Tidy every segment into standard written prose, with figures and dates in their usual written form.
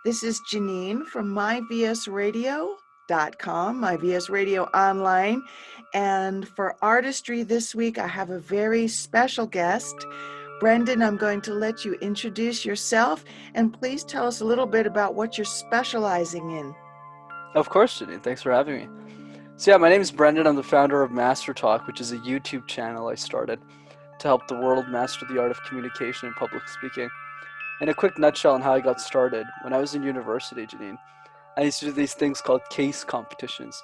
This is Janine from myvsradio.com, my VS Radio Online. And for Artistry this week, I have a very special guest. Brendan, I'm going to let you introduce yourself and please tell us a little bit about what you're specializing in. Of course, Janine. Thanks for having me. So yeah, my name is Brendan. I'm the founder of MasterTalk, which is a YouTube channel I started to help the world master the art of communication and public speaking. In a quick nutshell on how I got started, when I was in university, Janine, I used to do these things called case competitions.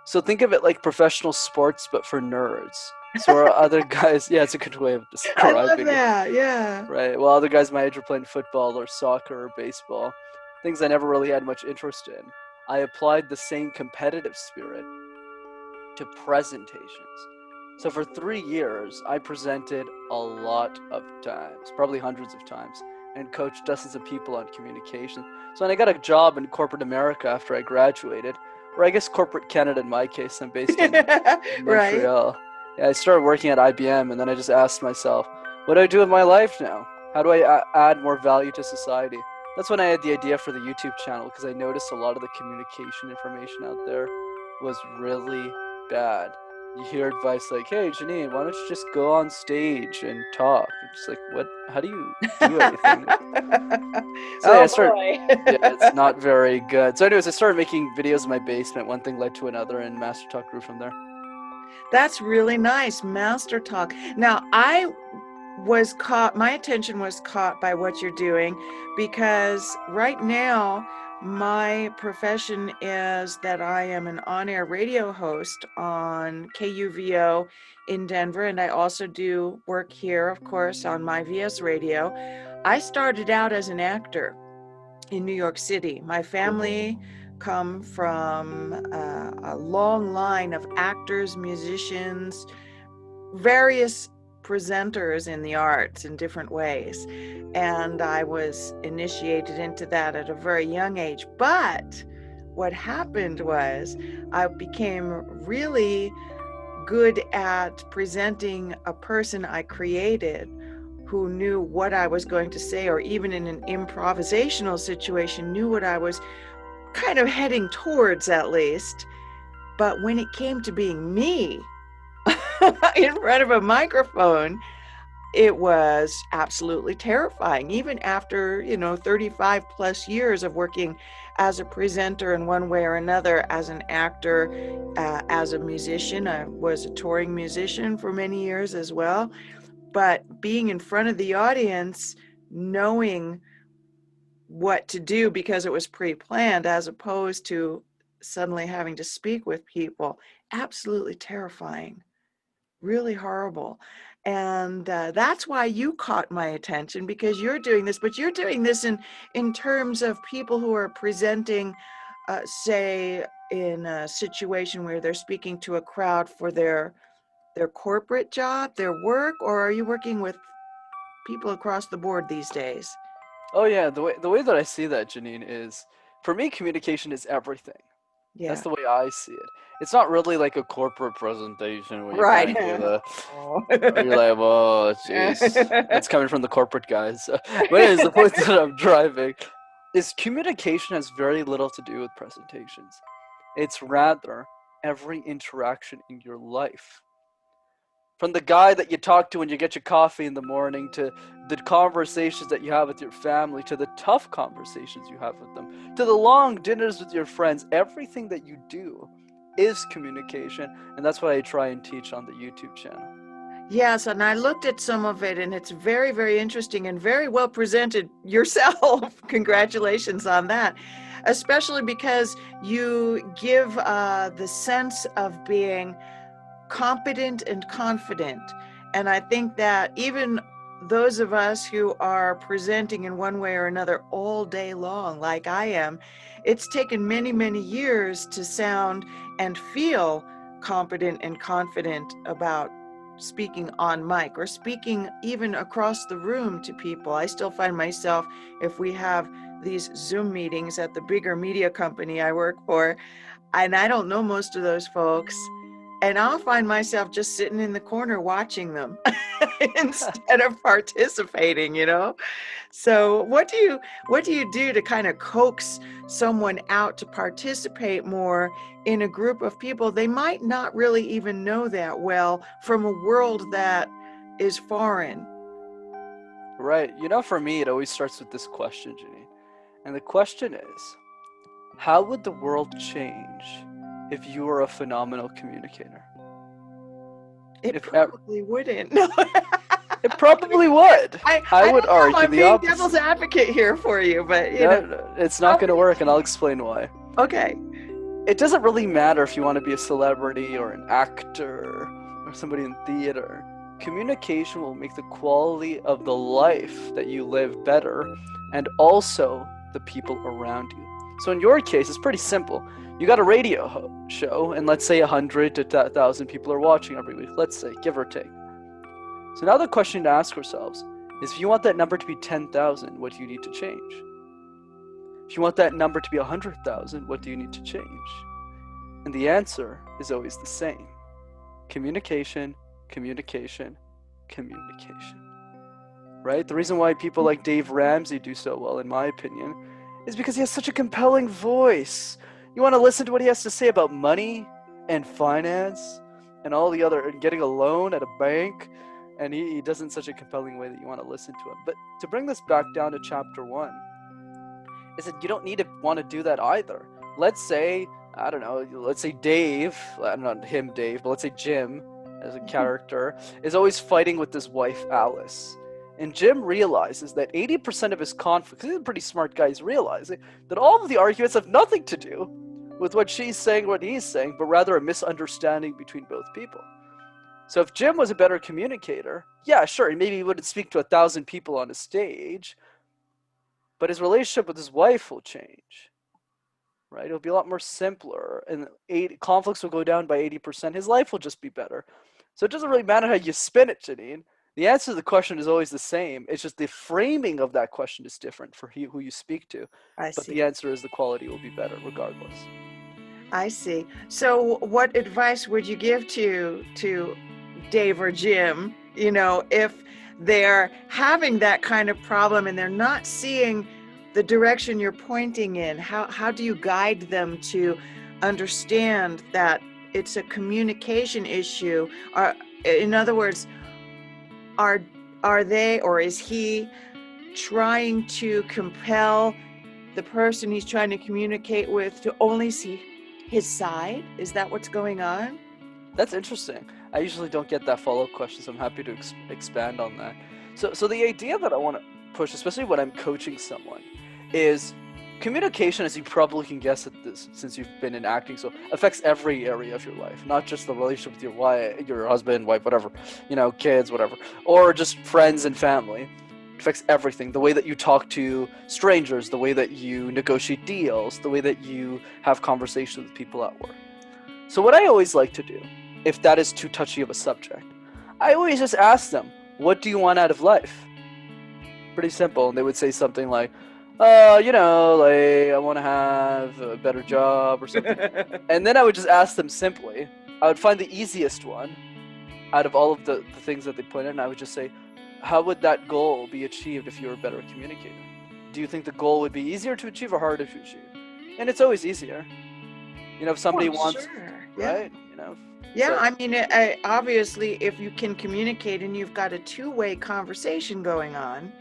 So think of it like professional sports, but for nerds. So our other guys, yeah, it's a good way of I love describing it. that, yeah. Right. Well, other guys my age were playing football or soccer or baseball, things I never really had much interest in. I applied the same competitive spirit to presentations. So for 3 years, I presented a lot of times, probably hundreds of times, and coached dozens of people on communication. So when I got a job in corporate America after I graduated, or I guess corporate Canada in my case, I'm based in Right. Montreal. Yeah, I started working at IBM, and then I just asked myself, what do I do with my life now? How do I add more value to society? That's when I had the idea for the YouTube channel, because I noticed a lot of the communication information out there was really bad. You hear advice like, hey, Janine, why don't you just go on stage and talk? It's like, what? How do you do anything? So yeah, Oh boy. yeah, it's not very good. So anyways, I started making videos in my basement. One thing led to another, and Master Talk grew from there. That's really nice, Master Talk. Now, my attention was caught by what you're doing because right now my profession is that I am an on-air radio host on KUVO in Denver, and I also do work here, of course, on my VS Radio. I started out as an actor in New York City. My family come from a long line of actors, musicians, various presenters in the arts in different ways. And I was initiated into that at a very young age. But what happened was I became really good at presenting a person I created who knew what I was going to say, or even in an improvisational situation, knew what I was kind of heading towards at least. But when it came to being me in front of a microphone, it was absolutely terrifying. Even after, 35 plus years of working as a presenter in one way or another, as an actor, as a musician, I was a touring musician for many years as well. But being in front of the audience, knowing what to do because it was pre-planned, as opposed to suddenly having to speak with people, absolutely terrifying, really horrible. And that's why you caught my attention, because you're doing this, but you're doing this in terms of people who are presenting, say, in a situation where they're speaking to a crowd for their corporate job, their work, or are you working with people across the board these days? Oh yeah, the way that I see that, Janine, is for me, communication is everything. That's Yeah. the way I see it. It's not really like a corporate presentation where you kind Right. of do the, Oh. you're like, whoa, jeez, that's coming from the corporate guys. But anyways, the point that I'm driving is communication has very little to do with presentations. It's rather every interaction in your life. From the guy that you talk to when you get your coffee in the morning, to the conversations that you have with your family, to the tough conversations you have with them, to the long dinners with your friends, everything that you do is communication. And that's what I try and teach on the YouTube channel. Yes, and I looked at some of it, and it's very, very interesting and very well presented yourself. Congratulations on that, especially because you give the sense of being competent and confident. And I think that even those of us who are presenting in one way or another all day long, like I am, it's taken many, many years to sound and feel competent and confident about speaking on mic or speaking even across the room to people. I still find myself, if we have these Zoom meetings at the bigger media company I work for, and I don't know most of those folks, and I'll find myself just sitting in the corner watching them instead of participating, you know? So what do you do to kind of coax someone out to participate more in a group of people they might not really even know that well, from a world that is foreign? Right. You know, for me, it always starts with this question, Janine. And the question is, how would the world change if you were a phenomenal communicator? It probably wouldn't. No. It probably would. I would don't know, argue I'm the being opposite. devil's advocate here for you, but you know. It's not going to work, and I'll explain why. Okay. It doesn't really matter if you want to be a celebrity or an actor or somebody in theater. Communication will make the quality of the life that you live better, and also the people around you. So in your case, it's pretty simple. You got a radio show, and let's say 100 to 1,000 people are watching every week, let's say, give or take. So now the question to ask ourselves is, if you want that number to be 10,000, what do you need to change? If you want that number to be 100,000, what do you need to change? And the answer is always the same. Communication, communication, communication. Right? The reason why people like Dave Ramsey do so well, in my opinion, is because he has such a compelling voice. You want to listen to what he has to say about money and finance and all the other, and getting a loan at a bank, and he does it in such a compelling way that you want to listen to him. But to bring this back down to chapter 1, is that you don't need to want to do that either. Let's say, I don't know, let's say Dave, not him Dave, but let's say Jim as a character is always fighting with his wife Alice. And Jim realizes that 80% of his conflicts, he's a pretty smart guy, he's realizing that all of the arguments have nothing to do with what she's saying, what he's saying, but rather a misunderstanding between both people. So if Jim was a better communicator, yeah, sure, maybe he wouldn't speak to 1,000 people on a stage, but his relationship with his wife will change, right? It'll be a lot more simpler, and conflicts will go down by 80%. His life will just be better. So it doesn't really matter how you spin it, Janine. The answer to the question is always the same. It's just the framing of that question is different for who you speak to. But the answer is the quality will be better regardless. I see. So what advice would you give to Dave or Jim, you know, if they're having that kind of problem and they're not seeing the direction you're pointing in? How do you guide them to understand that it's a communication issue? Or, in other words, are they, or is he trying to compel the person he's trying to communicate with to only see his side? Is that what's going on? That's interesting. I usually don't get that follow-up question, so I'm happy to expand on that. So the idea that I want to push, especially when I'm coaching someone, is communication, as you probably can guess at this since you've been in acting, so affects every area of your life, not just the relationship with your wife, your husband, wife, whatever, you know, kids, whatever, or just friends and family. It affects everything. The way that you talk to strangers, the way that you negotiate deals, the way that you have conversations with people at work. So what I always like to do, if that is too touchy of a subject, I always just ask them, what do you want out of life? Pretty simple. And they would say something like, you know, like, I want to have a better job or something. And then I would just ask them simply. I would find the easiest one out of all of the things that they put in, and I would just say, how would that goal be achieved if you were a better communicator? Do you think the goal would be easier to achieve or harder to achieve? And it's always easier. You know, if somebody wants, sure. right? You know. Yeah, So, I mean, obviously, if you can communicate and you've got a two-way conversation going on,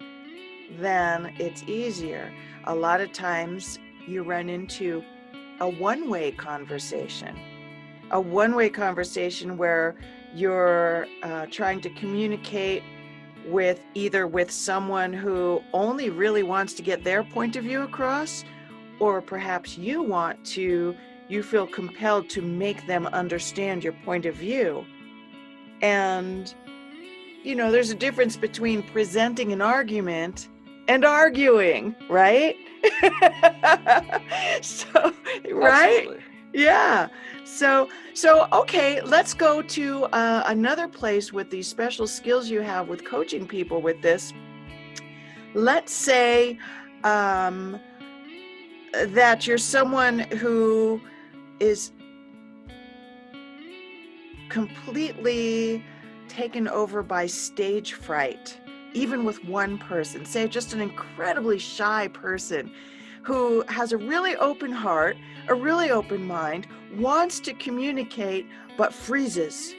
then it's easier. A lot of times you run into a one-way conversation where you're trying to communicate with someone who only really wants to get their point of view across, or perhaps you feel compelled to make them understand your point of view. And, you know, there's a difference between presenting an argument and arguing, right? So, right? absolutely. Yeah. So okay, let's go to another place with these special skills you have with coaching people with this. Let's say that you're someone who is completely taken over by stage fright, even with one person, say just an incredibly shy person who has a really open heart, a really open mind, wants to communicate, but freezes?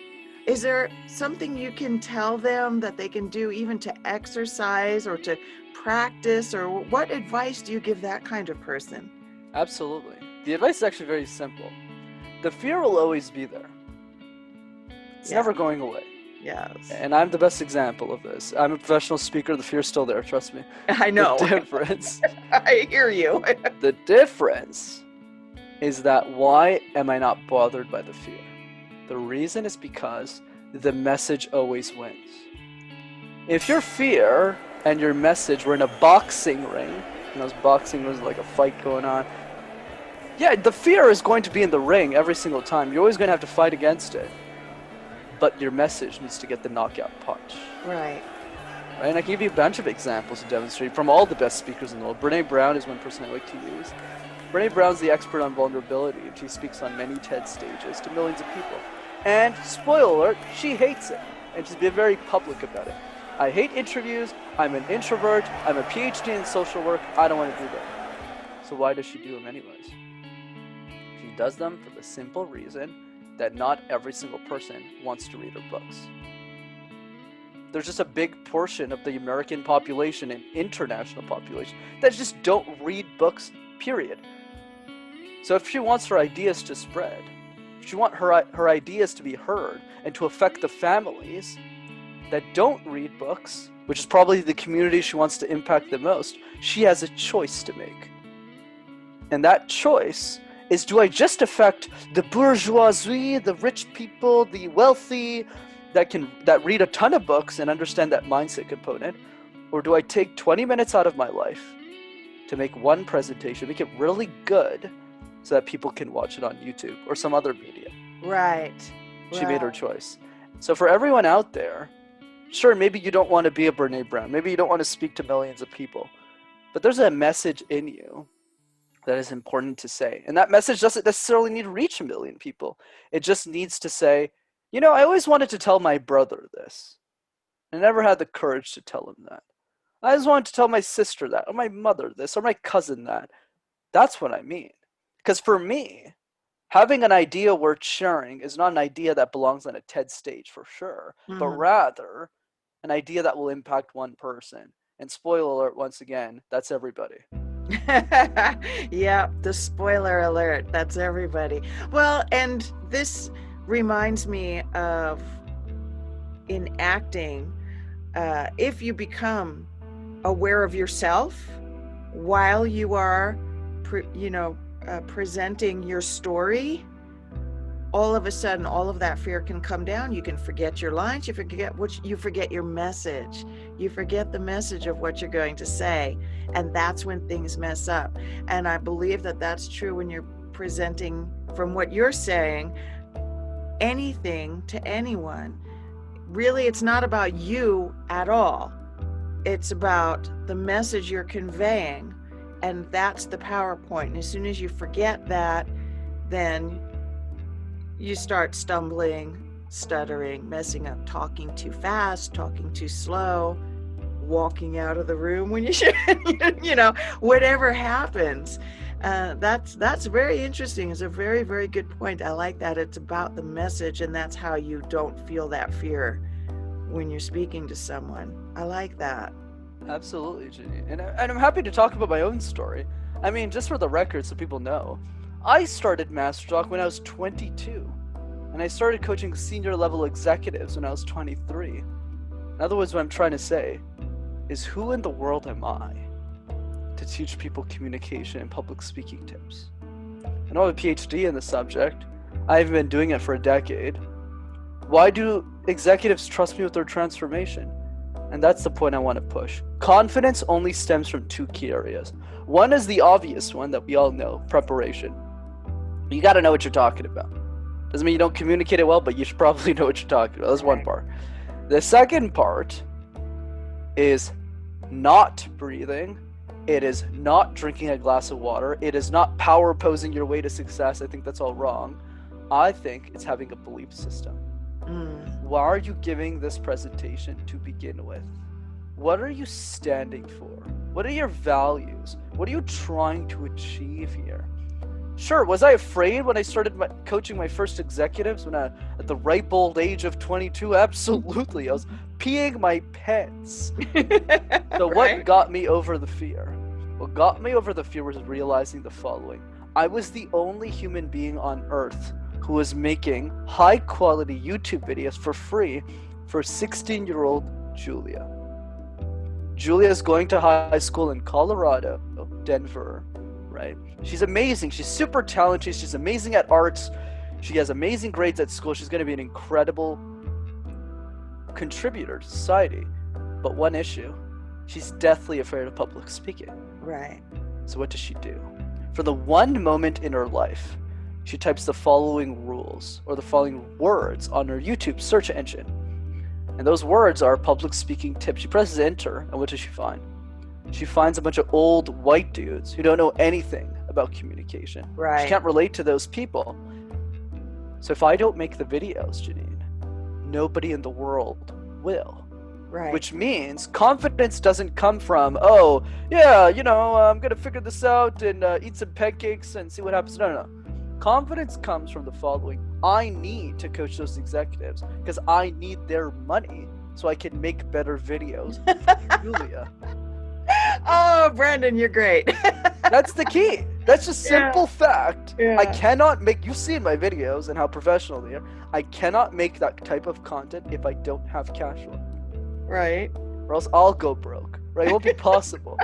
Is there something you can tell them that they can do even to exercise or to practice, or what advice do you give that kind of person? Absolutely. The advice is actually very simple. The fear will always be there. It's never going away. Yes. And I'm the best example of this. I'm a professional speaker. The fear's still there, trust me. I know. The difference. I hear you. The difference is that why am I not bothered by the fear? The reason is because the message always wins. If your fear and your message were in a boxing ring, and those boxing was like a fight going on, yeah, the fear is going to be in the ring every single time. You're always going to have to fight against it. But your message needs to get the knockout punch. Right. And I can give you a bunch of examples to demonstrate from all the best speakers in the world. Brene Brown is one person I like to use. Brene Brown's the expert on vulnerability, and she speaks on many TED stages to millions of people. And, spoiler alert, she hates it. And she's been very public about it. I hate interviews, I'm an introvert, I'm a PhD in social work, I don't want to do that. So why does she do them anyways? She does them for the simple reason that not every single person wants to read her books. There's just a big portion of the American population and international population that just don't read books, period. So if she wants her ideas to spread, if she wants her ideas to be heard and to affect the families that don't read books, which is probably the community she wants to impact the most, she has a choice to make. And that choice is, do I just affect the bourgeoisie, the rich people, the wealthy, that read a ton of books and understand that mindset component? Or do I take 20 minutes out of my life to make one presentation, make it really good, so that people can watch it on YouTube or some other media? Right. She made her choice. So for everyone out there, sure, maybe you don't want to be a Brene Brown. Maybe you don't want to speak to millions of people. But there's a message in you that is important to say. And that message doesn't necessarily need to reach a million people. It just needs to say, you know, I always wanted to tell my brother this. I never had the courage to tell him that. I just wanted to tell my sister that, or my mother this, or my cousin that. That's what I mean. Because for me, having an idea worth sharing is not an idea that belongs on a TED stage for sure, but rather an idea that will impact one person. And spoiler alert, once again, that's everybody. Yeah, the spoiler alert, that's everybody. Well, and this reminds me of, in acting, if you become aware of yourself while you are presenting your story, all of a sudden all of that fear can come down. You can forget your lines, you forget your message, you forget the message of what you're going to say, and that's when things mess up. And I believe that that's true when you're presenting, from what you're saying, anything to anyone. Really, it's not about you at all. It's about the message you're conveying, and that's the PowerPoint. And as soon as you forget that, then you start stumbling, stuttering, messing up, talking too fast, talking too slow, walking out of the room when you should, whatever happens. That's very interesting. It's a very, very good point. I like that. It's about the message, and that's how you don't feel that fear when you're speaking to someone. I like that. Absolutely, Janine. And I'm happy to talk about my own story. I mean, just for the record, so people know, I started MasterTalk when I was 22, and I started coaching senior level executives when I was 23. In other words, what I'm trying to say is, who in the world am I to teach people communication and public speaking tips? I don't have a PhD in the subject. I've been doing it for a decade. Why do executives trust me with their transformation? And that's the point I want to push. Confidence only stems from two key areas. One is the obvious one that we all know, preparation. You got to know what you're talking about. Doesn't mean you don't communicate it well, but you should probably know what you're talking about. That's one part. The second part is not breathing. It is not drinking a glass of water. It is not power posing your way to success. I think that's all wrong. I think it's having a belief system. Why are you giving this presentation to begin with? What are you standing for? What are your values? What are you trying to achieve here? Sure, was I afraid when I started coaching my first executives at the ripe old age of 22? Absolutely. I was peeing my pants. So what got me over the fear? What got me over the fear was realizing the following. I was the only human being on earth who was making high-quality YouTube videos for free for 16-year-old Julia. Julia's going to high school in Colorado, Denver, right? She's amazing. She's super talented. She's amazing at arts. She has amazing grades at school. She's going to be an incredible contributor to society. But one issue, she's deathly afraid of public speaking. Right. So what does she do? For the one moment in her life, she types the following rules or the following words on her YouTube search engine. And those words are public speaking tips. She presses enter, and what does she find? She finds a bunch of old white dudes who don't know anything about communication. Right. She can't relate to those people. So if I don't make the videos, Janine, nobody in the world will. Right. Which means confidence doesn't come from, oh, yeah, I'm going to figure this out and eat some pancakes and see what happens. No. Confidence comes from the following. I need to coach those executives because I need their money so I can make better videos for Julia. Oh, Brandon, you're great. That's the key. That's just simple fact. Yeah. I cannot make, you've seen my videos and how professional they are. I cannot make that type of content if I don't have cash flow. Right. Or else I'll go broke. Right? It won't be possible.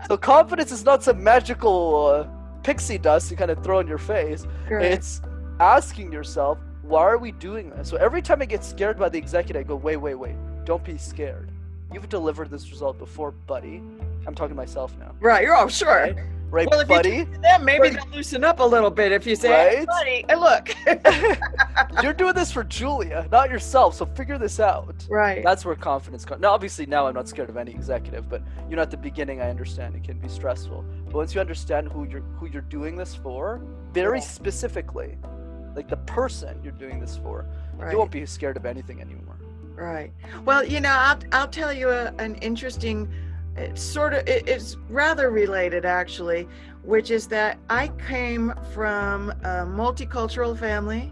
So confidence is not some magical pixie dust you kind of throw in your face. Right. It's asking yourself, why are we doing this? So every time I get scared by the executive, I go, wait. Don't be scared. You've delivered this result before, buddy. I'm talking to myself now. Right. You're all sure. Right, well, if buddy? you do them, maybe they'll loosen up a little bit if you say, hey, buddy, look. You're doing this for Julia, not yourself, so figure this out. Right. That's where confidence comes. Now, obviously, now I'm not scared of any executive, but at the beginning, I understand it can be stressful. But once you understand who you're doing this for, very specifically, like the person you're doing this for, you won't be scared of anything anymore. Right. Well, I'll tell you an interesting, it's rather related actually, which is that I came from a multicultural family,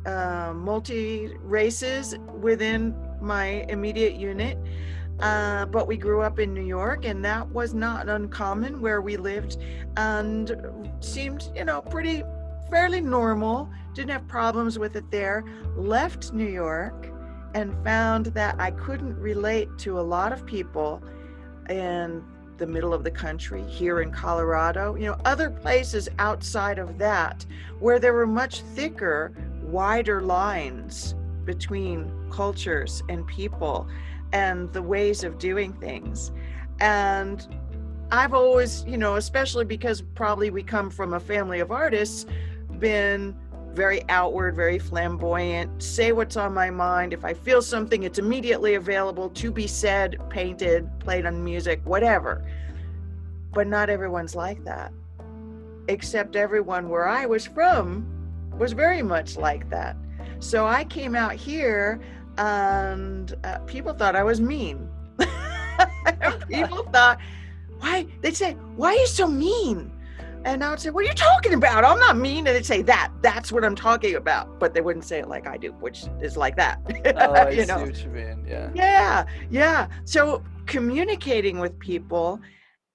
multi-races within my immediate unit, but we grew up in New York, and that was not uncommon where we lived, and seemed, fairly normal, didn't have problems with it there. Left New York and found that I couldn't relate to a lot of people in the middle of the country, here in Colorado, other places outside of that, where there were much thicker, wider lines between cultures and people and the ways of doing things. And I've always, especially because probably we come from a family of artists, been very outward, very flamboyant, say what's on my mind. If I feel something, it's immediately available to be said, painted, played on music, whatever. But not everyone's like that, except everyone where I was from was very much like that. So I came out here and people thought I was mean. People thought, they'd say, why are you so mean? And I would say, what are you talking about? I'm not mean. And they'd say, that's what I'm talking about. But they wouldn't say it like I do, which is like that. Oh, I see what you mean, yeah. Yeah. So communicating with people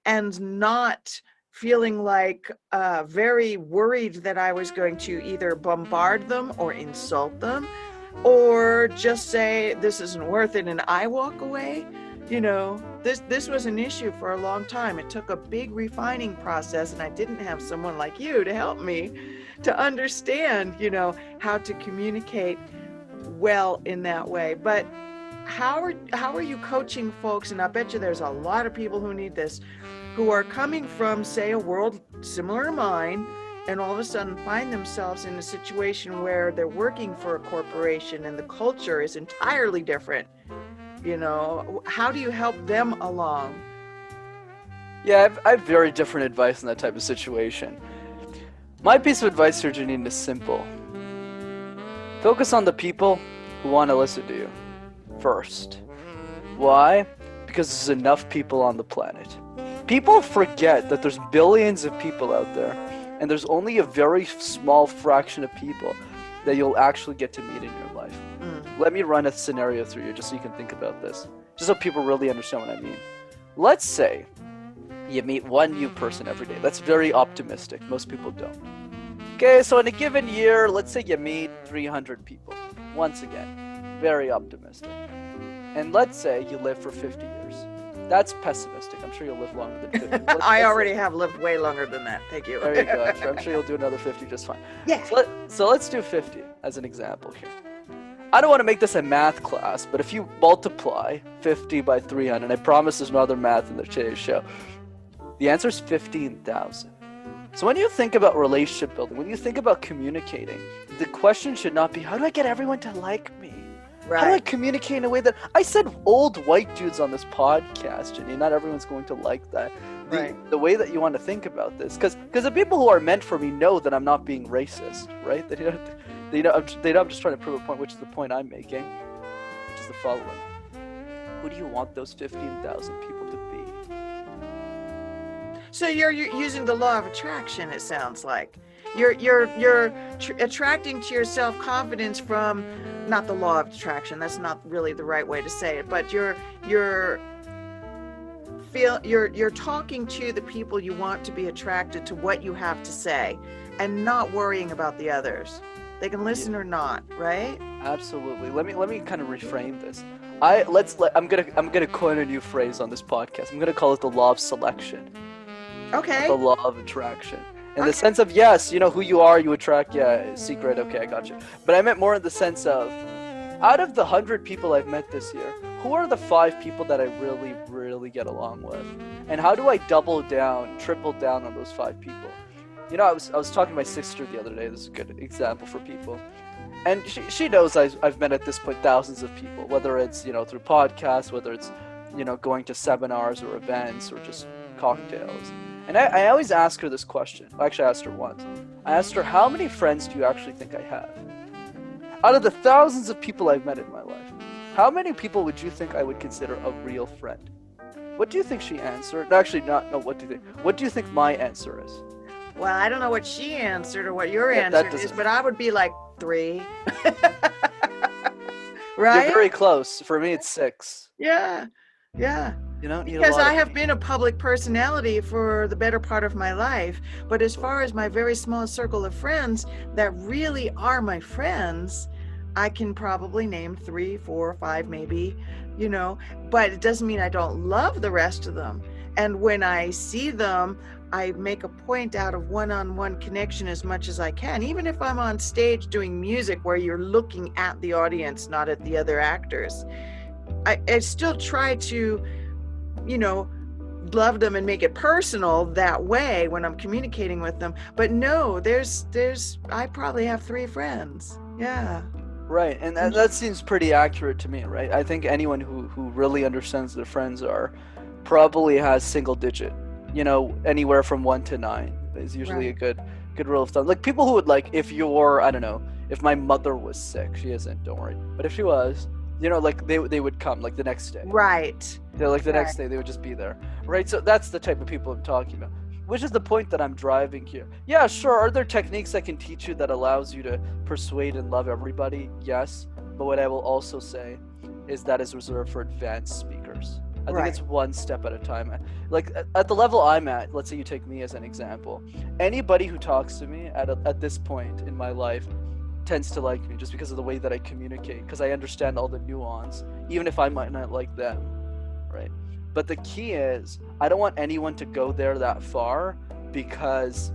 and not feeling like very worried that I was going to either bombard them or insult them, or just say, this isn't worth it, and I walk away. This was an issue for a long time. It took a big refining process, and I didn't have someone like you to help me to understand, how to communicate well in that way. But how are you coaching folks? And I bet you there's a lot of people who need this, who are coming from, say, a world similar to mine, and all of a sudden find themselves in a situation where they're working for a corporation and the culture is entirely different. How do you help them along? Yeah, I have very different advice in that type of situation. My piece of advice here, Janine, is simple. Focus on the people, who want to listen to you first. Why? Because there's enough people on the planet. People forget that there's billions of people out there, and there's only a very small fraction of people that you'll actually get to meet in your life. Let me run a scenario through you just so you can think about this, just so people really understand what I mean. Let's say you meet one new person every day. That's very optimistic. Most people don't. Okay, so in a given year, let's say you meet 300 people. Once again, very optimistic. And let's say you live for 50 years. That's pessimistic. I'm sure you'll live longer than 50. I already have lived way longer than that. Thank you. There you go. I'm sure you'll do another 50 just fine. Yeah. So let's do 50 as an example here. I don't want to make this a math class, but if you multiply 50 by 300, I promise there's no other math in today's show, the answer is 15,000. So when you think about relationship building, when you think about communicating, the question should not be, how do I get everyone to like me? Right. How do I communicate in a way that... I said old white dudes on this podcast, Janine. Not everyone's going to like that. The way that you want to think about this. Because the people who are meant for me know that I'm not being racist, right? They know I'm just trying to prove a point, which is the point I'm making, which is the following. Who do you want those 15,000 people to be? So you're using the law of attraction, it sounds like. You're attracting to yourself confidence from, not the law of attraction, that's not really the right way to say it, but you're talking to the people you want to be attracted to what you have to say and not worrying about the others. They can listen or not, right? Absolutely. Let me kind of reframe this. I'm gonna coin a new phrase on this podcast. I'm gonna call it the law of selection. Okay. The law of attraction. In the sense of, yes, you know who you are, you attract, secret, okay, I got you. But I meant more in the sense of, out of the 100 people I've met this year, who are the 5 people that I really, really get along with? And how do I double down, triple down on those 5 people? You know, I was talking to my sister the other day. This is a good example for people. And she knows I've met at this point thousands of people, whether it's, you know, through podcasts, whether it's, you know, going to seminars or events or just cocktails. And I always ask her this question. Actually, I asked her once. I asked her, how many friends do you actually think I have? Out of the thousands of people I've met in my life, how many people would you think I would consider a real friend? What do you think she answered? Actually, what do you think? What do you think my answer is? Well, I don't know what she answered or what your answer is, but I would be like 3. Right? You're very close. For me, it's 6. Yeah. You don't need because I have been a public personality for the better part of my life. But as far as my very small circle of friends that really are my friends, I can probably name 3, 4, 5, maybe, you know, but it doesn't mean I don't love the rest of them. And when I see them, I make a point out of one-on-one connection as much as I can, even if I'm on stage doing music where you're looking at the audience, not at the other actors. I still try to, you know, love them and make it personal that way when I'm communicating with them. But no, I probably have 3 friends. Yeah. Right, and that seems pretty accurate to me, right? I think anyone who really understands their friends probably has single digit, you know, anywhere from 1 to 9 is usually a good rule of thumb. Like people who would, like, if I don't know, if my mother was sick, she isn't, don't worry, but if she was, you know, like they would come like the next day. Right. They're like the next day they would just be there. Right. So that's the type of people I'm talking about, which is the point that I'm driving here. Yeah, sure. Are there techniques I can teach you that allows you to persuade and love everybody? Yes. But what I will also say is that is reserved for advanced speakers. I think it's one step at a time. Like at the level I'm at, let's say you take me as an example. Anybody who talks to me at this point in my life tends to like me just because of the way that I communicate, because I understand all the nuance, even if I might not like them, right? But the key is, I don't want anyone to go there that far, because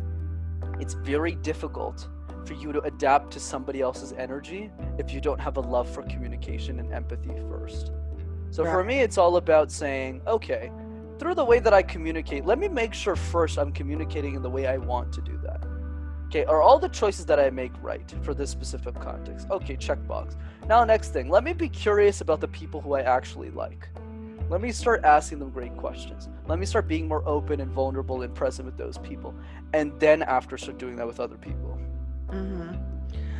it's very difficult for you to adapt to somebody else's energy if you don't have a love for communication and empathy first. So for me, it's all about saying, okay, through the way that I communicate, let me make sure first I'm communicating in the way I want to do that. Okay, are all the choices that I make right for this specific context? Okay, checkbox. Now, next thing, let me be curious about the people who I actually like. Let me start asking them great questions. Let me start being more open and vulnerable and present with those people. And then after, start doing that with other people. Mm-hmm.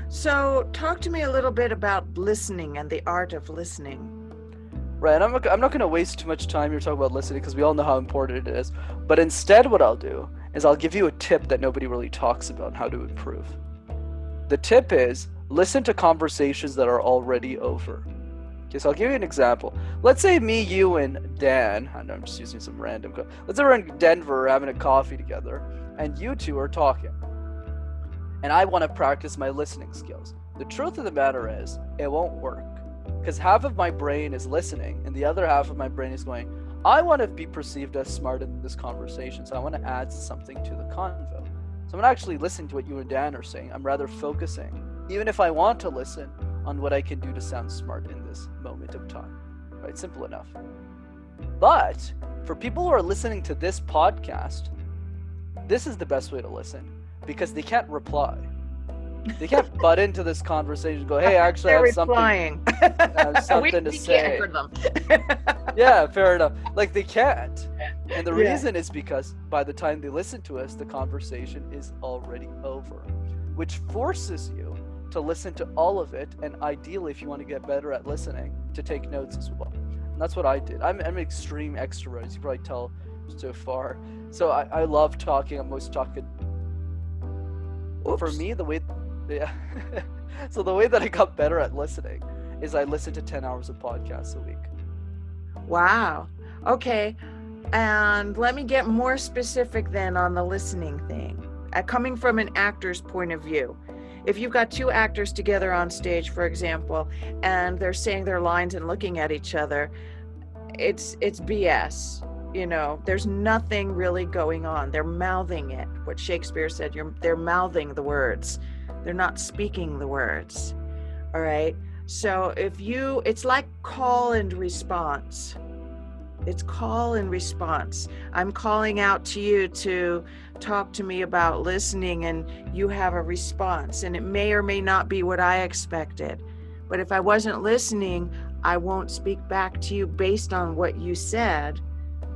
So talk to me a little bit about listening and the art of listening. Right, and I'm not going to waste too much time here talking about listening because we all know how important it is. But instead, what I'll do is I'll give you a tip that nobody really talks about on how to improve. The tip is listen to conversations that are already over. Okay, so I'll give you an example. Let's say me, you, and Dan, I know I'm just using some random, let's say we're in Denver having a coffee together, and you two are talking. And I want to practice my listening skills. The truth of the matter is, it won't work. Because half of my brain is listening, and the other half of my brain is going, I want to be perceived as smart in this conversation, so I want to add something to the convo. So I'm not actually listening to what you and Dan are saying, I'm rather focusing, even if I want to listen, on what I can do to sound smart in this moment of time. Right? Simple enough. But for people who are listening to this podcast, this is the best way to listen because they can't reply. They can't butt into this conversation and go, hey, actually, I have something to say. Can't hear them. Yeah, fair enough. Like, they can't. And the reason is because by the time they listen to us, the conversation is already over, which forces you to listen to all of it, and ideally, if you want to get better at listening, to take notes as well. And that's what I did. I'm an extreme extrovert, as you probably tell so far. So I love talking. I'm always talking. Oops. For me, so the way that I got better at listening is I listen to 10 hours of podcasts a week. Wow. Okay. And let me get more specific then on the listening thing. Coming from an actor's point of view. If you've got two actors together on stage, for example, and they're saying their lines and looking at each other, it's BS. You know, there's nothing really going on. They're mouthing it. What Shakespeare said, they're mouthing the words. They're not speaking the words. All right. So it's like call and response. It's call and response. I'm calling out to you to talk to me about listening, and you have a response, and it may or may not be what I expected. But if I wasn't listening, I won't speak back to you based on what you said.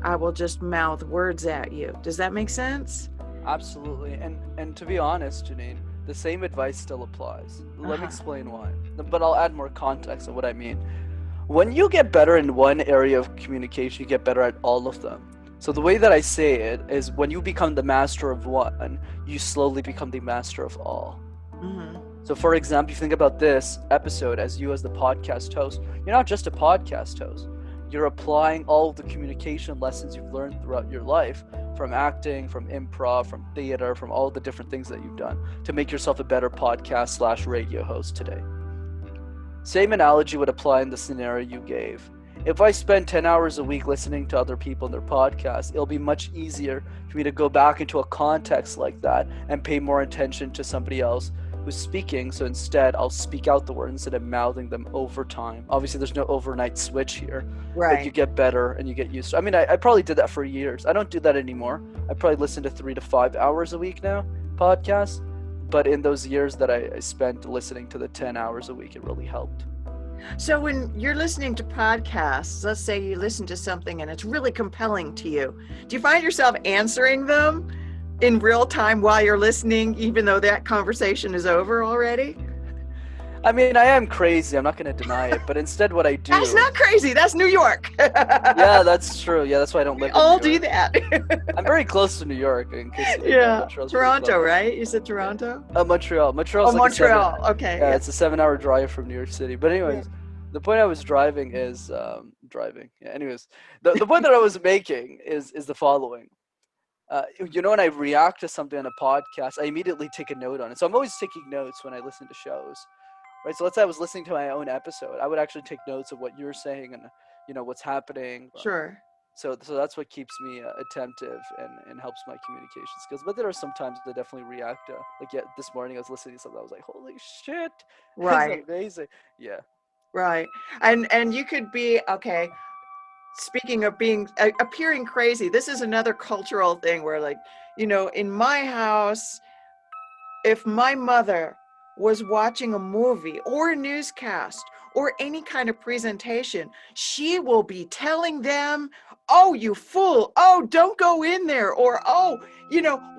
I will just mouth words at you. Does that make sense? Absolutely. And to be honest, Janine, the same advice still applies. Let me explain why. But I'll add more context of what I mean. When you get better in one area of communication, you get better at all of them. So the way that I say it is when you become the master of one, you slowly become the master of all. Mm-hmm. So for example, if you think about this episode as you as the podcast host, you're not just a podcast host. You're applying all of the communication lessons you've learned throughout your life, from acting, from improv, from theater, from all the different things that you've done to make yourself a better podcast/radio host today. Same analogy would apply in the scenario you gave. If I spend 10 hours a week listening to other people and their podcasts, it'll be much easier for me to go back into a context like that and pay more attention to somebody else who's speaking. So instead, I'll speak out the words instead of mouthing them over time. Obviously, there's no overnight switch here. Right. But you get better and you get used to it. I mean, I probably did that for years. I don't do that anymore. I probably listen to 3 to 5 hours a week now, podcasts. But in those years that I spent listening to the 10 hours a week, it really helped. So when you're listening to podcasts, let's say you listen to something and it's really compelling to you, do you find yourself answering them in real time while you're listening, even though that conversation is over already? I mean, I am crazy. I'm not going to deny it. But instead what I do... That's not crazy. That's New York. Yeah, that's true. Yeah, that's why I don't live in New York. We all do that. I'm very close to New York. In case Toronto, right? You said Toronto? Montreal. Montreal's Montreal. Okay. Yeah, it's a 7-hour drive from New York City. But anyways, the point I was driving is... driving. Yeah, anyways. The point that I was making is the following. When I react to something on a podcast, I immediately take a note on it. So I'm always taking notes when I listen to shows. Right, so let's say I was listening to my own episode. I would actually take notes of what you're saying and what's happening. Sure. So that's what keeps me attentive and helps my communication skills. But there are some times I definitely react. This morning I was listening to something. I was like, "Holy shit!" Right. That's amazing. Yeah. Right, and you could be okay. Speaking of appearing crazy, this is another cultural thing where, in my house, if my mother was watching a movie or a newscast or any kind of presentation, she will be telling them, oh, you fool, oh, don't go in there, or, oh,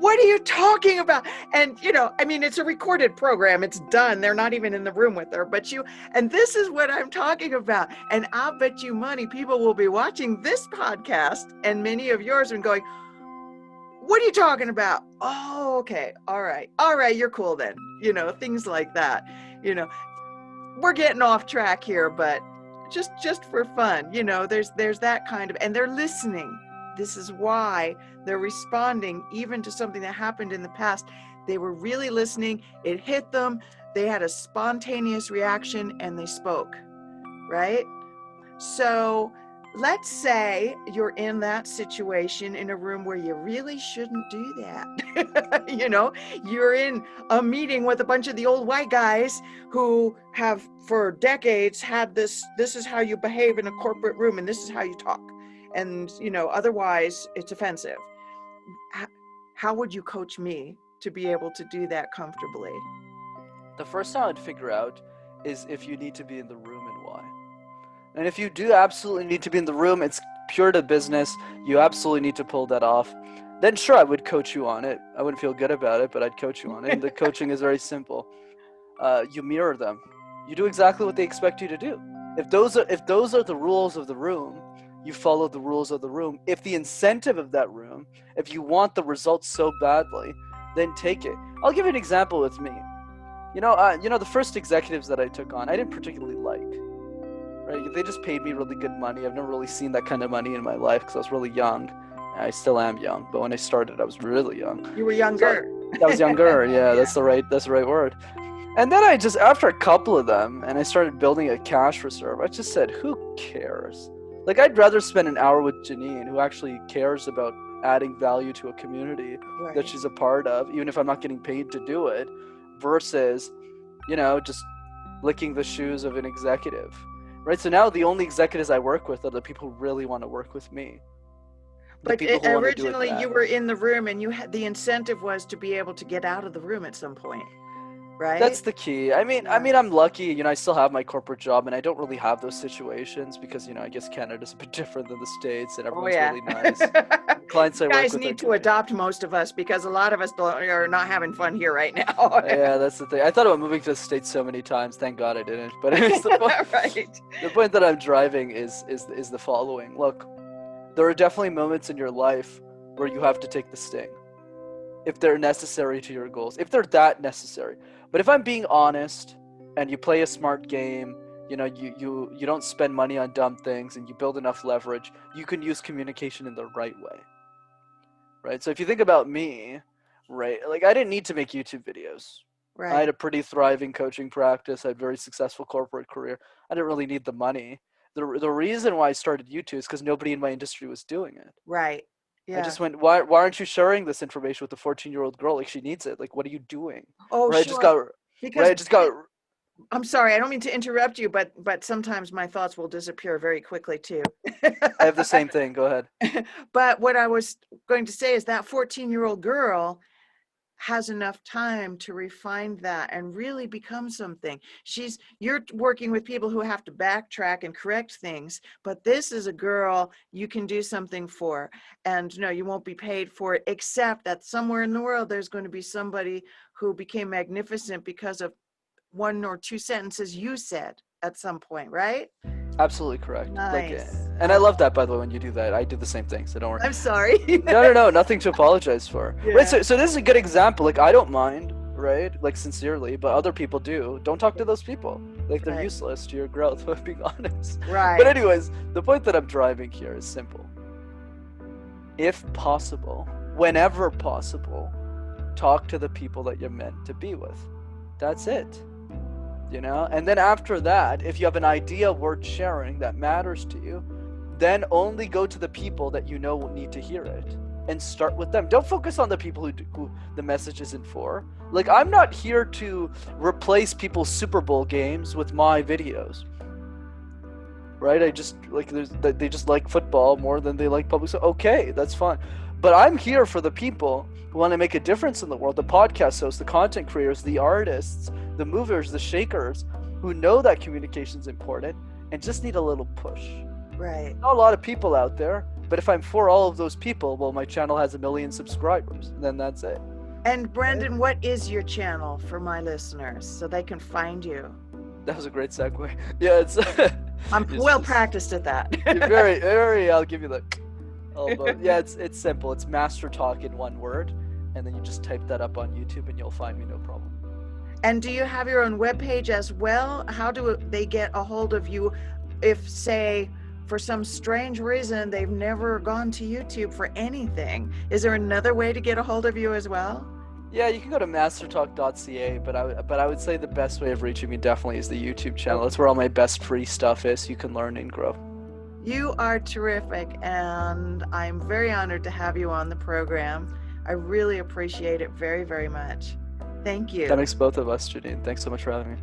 what are you talking about? And, I mean, it's a recorded program, it's done, they're not even in the room with her, and this is what I'm talking about. And I'll bet you money people will be watching this podcast and many of yours and going, what are you talking about? Oh, okay. All right, you're cool then. Things like that. We're getting off track here, but just for fun, there's that kind of, and they're listening. This is why they're responding even to something that happened in the past. They were really listening. It hit them. They had a spontaneous reaction and they spoke, right? So let's say you're in that situation in a room where you really shouldn't do that. You're in a meeting with a bunch of the old white guys who have for decades had this is how you behave in a corporate room and this is how you talk. And, otherwise it's offensive. How would you coach me to be able to do that comfortably? The first thing I'd figure out is if you need to be in the room and why. And if you do absolutely need to be in the room, it's pure to business, you absolutely need to pull that off, then sure, I would coach you on it. I wouldn't feel good about it, but I'd coach you on it. And the coaching is very simple. You mirror them. You do exactly what they expect you to do. If those are the rules of the room, you follow the rules of the room. If the incentive of that room, if you want the results so badly, then take it. I'll give you an example with me. The first executives that I took on, I didn't particularly like. Right? They just paid me really good money. I've never really seen that kind of money in my life because I was really young. I still am young, but when I started, I was really young. You were younger. I was younger. Yeah, yeah. That's the right word. And then after a couple of them, and I started building a cash reserve, I just said, who cares? Like, I'd rather spend an hour with Janine, who actually cares about adding value to a community that she's a part of, even if I'm not getting paid to do it, versus, just licking the shoes of an executive. Right, so now the only executives I work with are the people who really want to work with me. But originally you were in the room and the incentive was to be able to get out of the room at some point, right? That's the key. I mean, I'm lucky, I still have my corporate job and I don't really have those situations because, I guess Canada's a bit different than the States and everyone's really nice. Clients I work with guys need to adopt most of us because a lot of us are not having fun here right now. Yeah, that's the thing. I thought about moving to the States so many times. Thank God I didn't. But it's the point. Right. The point that I'm driving is the following. Look, there are definitely moments in your life where you have to take the sting, if they're necessary to your goals, if they're that necessary. But if I'm being honest, and you play a smart game, you don't spend money on dumb things, and you build enough leverage, you can use communication in the right way. Right? So if you think about me, right, like I didn't need to make YouTube videos. Right. I had a pretty thriving coaching practice. I had a very successful corporate career. I didn't really need the money. The reason why I started YouTube is because nobody in my industry was doing it. Right. Yeah. I just went, why aren't you sharing this information with a 14-year-old girl? Like, she needs it. Like, what are you doing? Oh, right? Sure. Because I'm sorry, I don't mean to interrupt you, but sometimes my thoughts will disappear very quickly too. I have the same thing. Go ahead. But what I was going to say is that 14-year-old girl has enough time to refine that and really become something. You're working with people who have to backtrack and correct things, but this is a girl you can do something for, and no, you won't be paid for it, except that somewhere in the world there's going to be somebody who became magnificent because of one or two sentences you said at some point, right? Absolutely correct. Nice. And I love that, by the way, when you do that. I do the same thing, so don't worry. I'm sorry. No, nothing to apologize for. Yeah. Right, so this is a good example. Like, I don't mind, right? Like, sincerely, but other people do. Don't talk to those people. Like, they're useless to your growth, if I'm being honest. Right. But anyways, the point that I'm driving here is simple. If possible, whenever possible, talk to the people that you're meant to be with. That's it. And then after that, if you have an idea worth sharing that matters to you, then only go to the people that you know will need to hear it and start with them. Don't focus on the people who the message isn't for. Like, I'm not here to replace people's Super Bowl games with my videos. Right? I just they just like football more than they like public. So okay, that's fine. But I'm here for the people who want to make a difference in the world, the podcast hosts, the content creators, the artists, the movers, the shakers, who know that communication is important and just need a little push. Right. Not a lot of people out there, but if I'm for all of those people, well, my channel has 1 million subscribers, then that's it. And Brendan, what is your channel for my listeners so they can find you? That was a great segue. Yeah, it's. I'm well practiced at that. You're very. I'll give you the elbow. Yeah, it's simple. It's Master Talk in one word, and then you just type that up on YouTube, and you'll find me, no problem. And do you have your own webpage as well? How do they get a hold of you if, say, for some strange reason, they've never gone to YouTube for anything? Is there another way to get a hold of you as well? Yeah, you can go to mastertalk.ca, but I would say the best way of reaching me definitely is the YouTube channel. That's where all my best free stuff is. You can learn and grow. You are terrific, and I'm very honored to have you on the program. I really appreciate it very, very much. Thank you. That makes both of us, Janine. Thanks so much for having me.